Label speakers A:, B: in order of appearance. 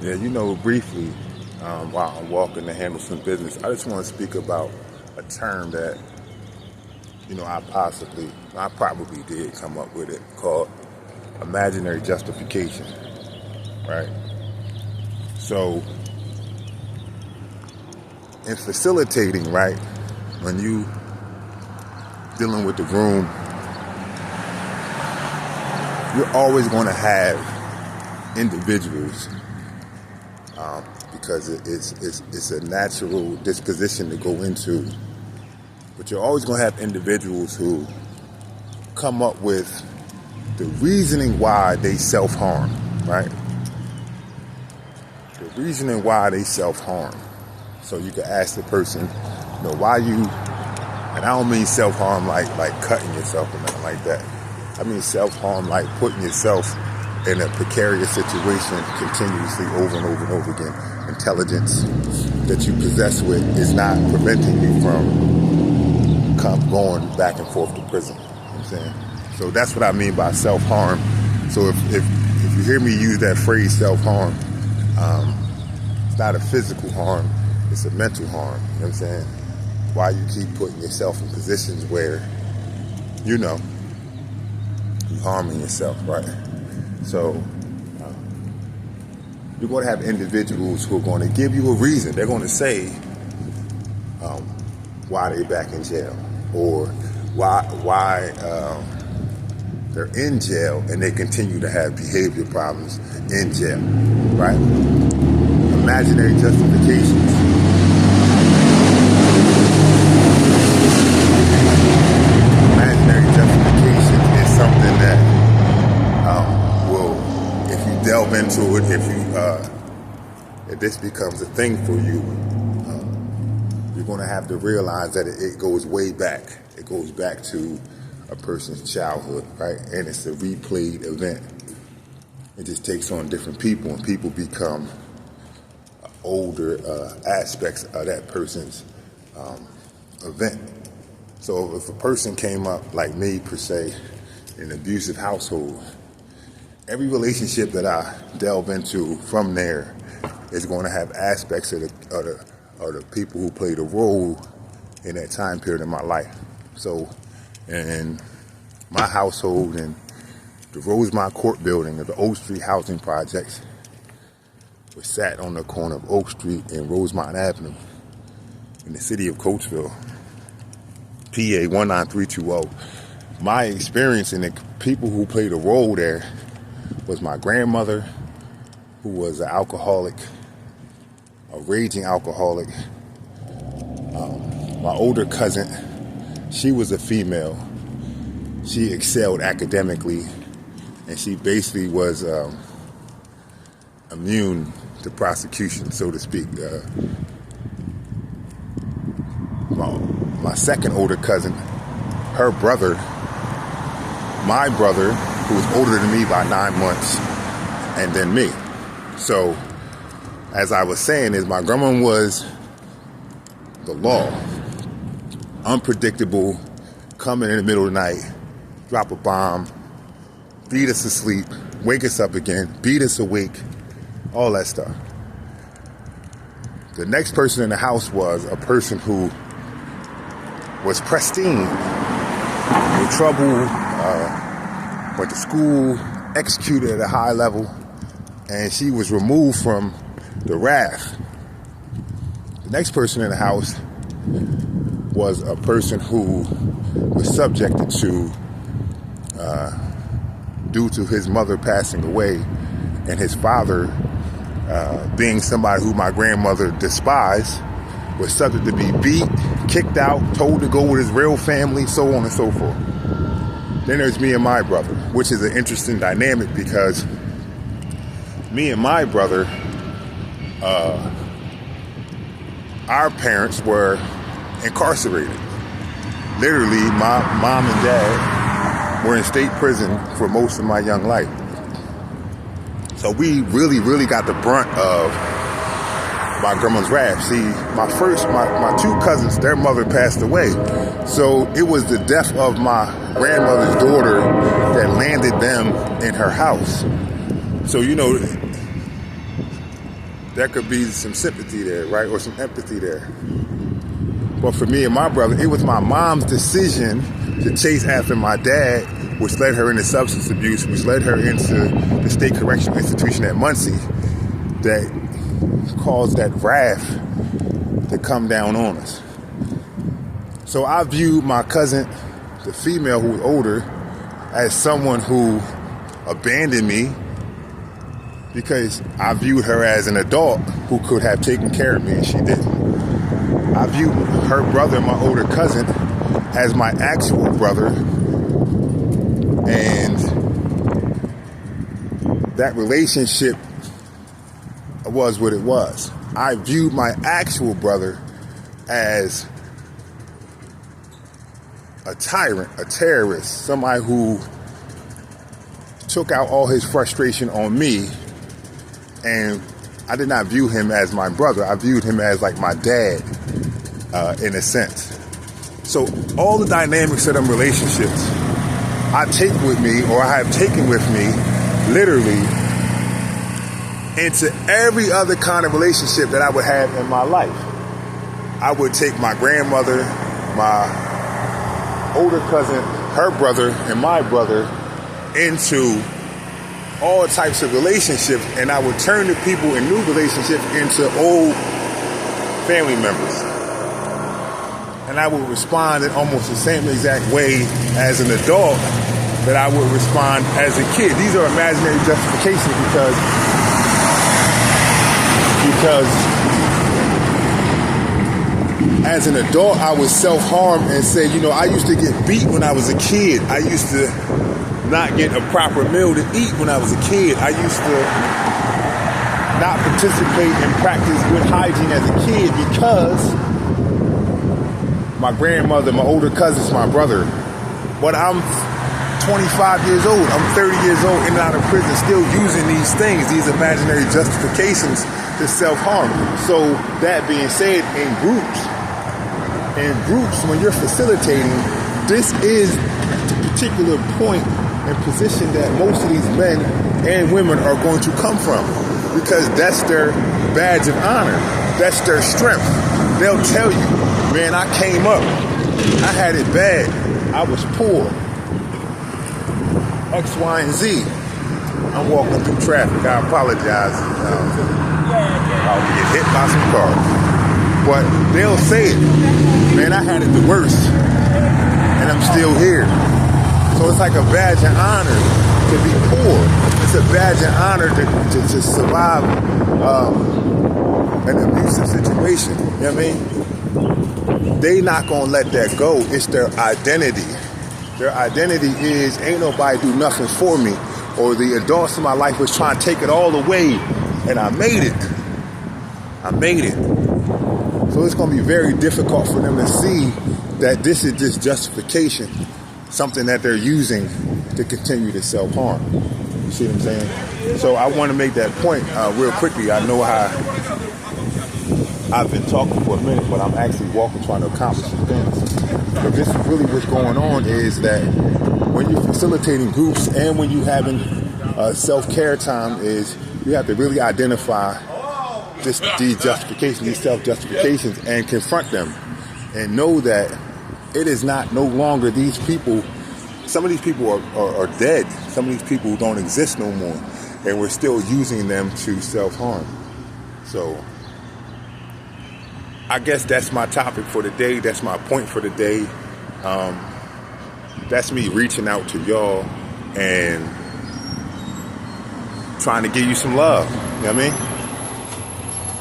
A: Yeah, briefly, while I'm walking to handle some business, I just want to speak about a term that, I probably did come up with it, called imaginary justification, right? So, in facilitating, right, when you dealing with the room, you're always going to have individuals because it's a natural disposition to go into. But you're always going to have individuals who come up with the reasoning why they self-harm, right? The reasoning why they self-harm. So you can ask the person, why you, and I don't mean self-harm like cutting yourself or nothing like that. I mean self-harm like putting yourself in a precarious situation continuously over and over and over again. Intelligence that you possess with is not preventing you from going back and forth to prison. You know what I'm saying? So that's what I mean by self-harm. So if you hear me use that phrase self-harm, it's not a physical harm, it's a mental harm. You know what I'm saying? Why you keep putting yourself in positions where, you're harming yourself, right? So you're going to have individuals who are going to give you a reason. They're going to say why they're back in jail, or why they're in jail and they continue to have behavior problems in jail, right? Imaginary justifications. Imaginary justification is something that if you delve into it, if this becomes a thing for you, you're going to have to realize that it goes way back. It goes back to a person's childhood, right? And it's a replayed event. It just takes on different people, and people become older aspects of that person's event. So if a person came up like me, per se, in an abusive household, every relationship that I delve into from there is going to have aspects of the people who played a role in that time period in my life. So in my household, in the Rosemont Court building of the Oak Street housing projects, which sat on the corner of Oak Street and Rosemont Avenue in the city of Coatesville, PA 19320. My experience and the people who played a role there was my grandmother, who was an alcoholic, a raging alcoholic. My older cousin, she was a female. She excelled academically, and she basically was immune to prosecution, so to speak. My second older cousin, her brother, my brother, who was older than me by 9 months, and then me. So, as I was saying, my grandma was the law. Unpredictable, come in the middle of the night, drop a bomb, beat us to sleep, wake us up again, beat us awake, all that stuff. The next person in the house was a person who was pristine, no trouble, went to school, executed at a high level, and she was removed from the wrath. The next person in the house was a person who was subjected to, due to his mother passing away and his father being somebody who my grandmother despised, was subject to be beat, kicked out, told to go with his real family, so on and so forth. Then there's me and my brother, which is an interesting dynamic because me and my brother, our parents were incarcerated. Literally, my mom and dad were in state prison for most of my young life. So we really got the brunt of my grandma's wrath. See, my two cousins, their mother passed away. So it was the death of my grandmother's daughter that landed them in her house. So, there could be some sympathy there, right? Or some empathy there. But for me and my brother, it was my mom's decision to chase after my dad, which led her into substance abuse, which led her into the state correctional institution at Muncie, that caused that wrath to come down on us. So I viewed my cousin, the female who was older, as someone who abandoned me because I viewed her as an adult who could have taken care of me, and she didn't. I viewed her brother, my older cousin, as my actual brother, and that relationship was what it was. I viewed my actual brother as a tyrant, a terrorist, somebody who took out all his frustration on me, and I did not view him as my brother. I viewed him as like my dad, in a sense. So all the dynamics of them relationships I take with me, or I have taken with me, literally, into every other kind of relationship that I would have in my life. I would take my grandmother, my older cousin, her brother, and my brother into all types of relationships, and I would turn the people in new relationships into old family members. And I would respond in almost the same exact way as an adult that I would respond as a kid. These are imaginary justifications because as an adult, I would self-harm and say, I used to get beat when I was a kid. I used to not get a proper meal to eat when I was a kid. I used to not participate in practice good hygiene as a kid because my grandmother, my older cousins, my brother. But I'm 25 years old. I'm 30 years old in and out of prison, still using these things, these imaginary justifications to self-harm. So that being said, in groups, when you're facilitating, this is the particular point and position that most of these men and women are going to come from, because that's their badge of honor. That's their strength. They'll tell you, man, I came up. I had it bad. I was poor. X, Y, and Z. I'm walking through traffic. I apologize. I'll get hit by some cars. But they'll say it. Man, I had it the worst. And I'm still here. So it's like a badge of honor to be poor. It's a badge of honor to survive an abusive situation. You know what I mean? They not gonna let that go. It's their identity. Their identity is, ain't nobody do nothing for me. Or the adults in my life was trying to take it all away, and I made it. So it's gonna be very difficult for them to see that this is just justification, something that they're using to continue to self-harm. You see what I'm saying? So I want to make that point real quickly. I know how I've been talking for a minute, but I'm actually walking trying to accomplish some things. But this is really what's going on, is that when you're facilitating groups and when you're having self-care time, is you have to really identify these justifications, these self-justifications, and confront them and know that it is not no longer these people. Some of these people are dead. Some of these people don't exist no more, and we're still using them to self-harm. So I guess that's my topic for the day. That's my point for the day. That's me reaching out to y'all and trying to give you some love. You know what I mean?